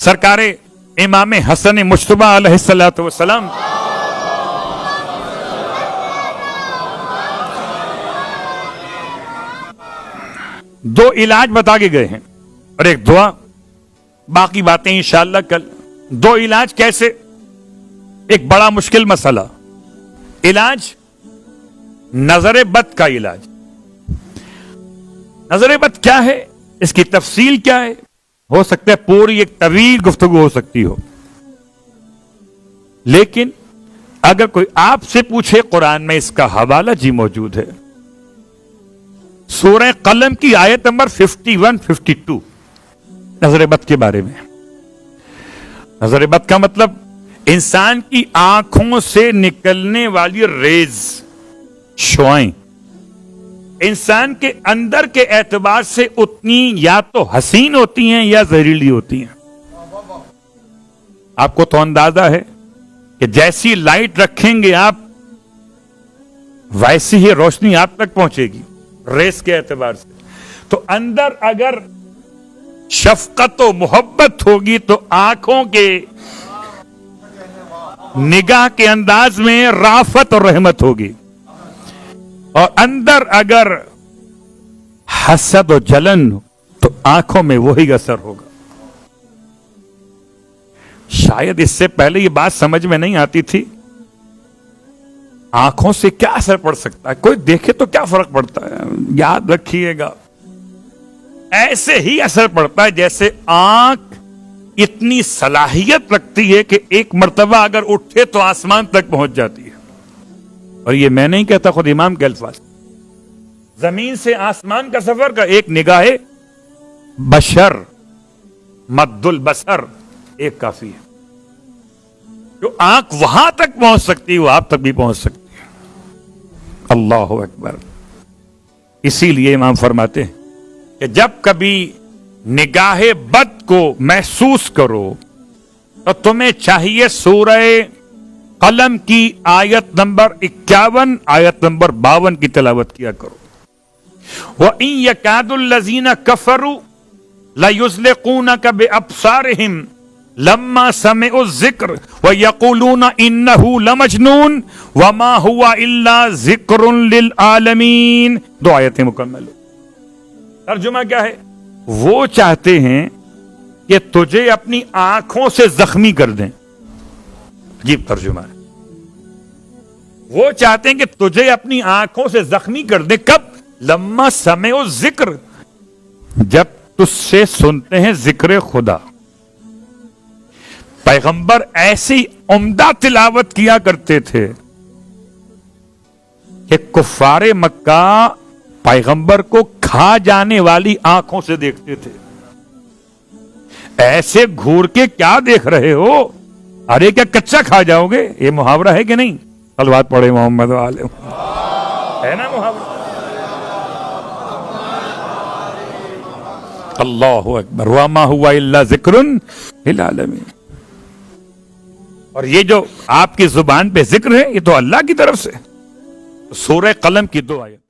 سرکار امام حسن مجتبی علیہ الصلوۃ والسلام دو علاج بتا کے گئے ہیں اور ایک دعا، باقی باتیں انشاءاللہ کل۔ دو علاج کیسے؟ ایک بڑا مشکل مسئلہ، علاج نظر بد کا علاج۔ نظر بد کیا ہے، اس کی تفصیل کیا ہے، ہو سکتا ہے پوری ایک طویل گفتگو ہو سکتی ہو، لیکن اگر کوئی آپ سے پوچھے قرآن میں اس کا حوالہ جی موجود ہے۔ سورہ قلم کی آیت نمبر 51-52 نظر بد کے بارے میں۔ نظر بد کا مطلب انسان کی آنکھوں سے نکلنے والی ریز، شعائیں انسان کے اندر کے اعتبار سے اتنی یا تو حسین ہوتی ہیں یا زہریلی ہوتی ہیں۔ آپ کو تو اندازہ ہے کہ جیسی لائٹ رکھیں گے آپ ویسی ہی روشنی آپ تک پہنچے گی ریس کے اعتبار سے۔ تو اندر اگر شفقت و محبت ہوگی تو آنکھوں کے نگاہ کے انداز میں رافت اور رحمت ہوگی، اور اندر اگر حسد و جلن تو آنکھوں میں وہی اثر ہوگا۔ شاید اس سے پہلے یہ بات سمجھ میں نہیں آتی تھی، آنکھوں سے کیا اثر پڑ سکتا ہے، کوئی دیکھے تو کیا فرق پڑتا ہے۔ یاد رکھیے گا ایسے ہی اثر پڑتا ہے جیسے آنکھ اتنی صلاحیت رکھتی ہے کہ ایک مرتبہ اگر اٹھے تو آسمان تک پہنچ جاتی ہے۔ اور یہ میں نہیں کہتا، خود امام کے الفاظ۔ زمین سے آسمان کا سفر کا ایک نگاہ بشر مد البصر ایک کافی ہے۔ جو آنکھ وہاں تک پہنچ سکتی ہے وہ آپ تک بھی پہنچ سکتی ہے۔ اللہ اکبر۔ اسی لیے امام فرماتے ہیں کہ جب کبھی نگاہ بد کو محسوس کرو تو تمہیں چاہیے سورہ قلم کی آیت نمبر 51 آیت نمبر 52 کی تلاوت کیا کرو۔ وَإِن يَكَادُ الَّذِينَ كَفَرُوا لَيُزْلِقُونَكَ بِأَبْصَارِهِمْ لَمَّا سَمِعُوا الذِّكْرَ وَيَقُولُونَ إِنَّهُ لَمَجْنُونٌ وَمَا هُوَ إِلَّا ذِكْرٌ لِلْعَالَمِينَ۔ دو آیتیں مکمل۔ ترجمہ کیا ہے؟ وہ چاہتے ہیں کہ تجھے اپنی آنکھوں سے زخمی کر دیں۔ عجیب ترجمہ ہے۔ وہ چاہتے ہیں کہ تجھے اپنی آنکھوں سے زخمی کر دیں۔ کب؟ لما سمعوا ذکر، جب تجھ سے سنتے ہیں ذکر خدا۔ پیغمبر ایسی عمدہ تلاوت کیا کرتے تھے کہ کفار مکہ پیغمبر کو کھا جانے والی آنکھوں سے دیکھتے تھے۔ ایسے گھور کے کیا دیکھ رہے ہو، ارے کیا کچا کھا جاؤ گے؟ یہ محاورہ ہے کہ نہیں؟ صلوات پڑھے محمد والے، ہے نا محاورہ؟ اللہ اکبر۔ وما ہوا الا ذکر للعالمین۔ اور یہ جو آپ کی زبان پہ ذکر ہے یہ تو اللہ کی طرف سے۔ سورہ قلم کی دو آیت۔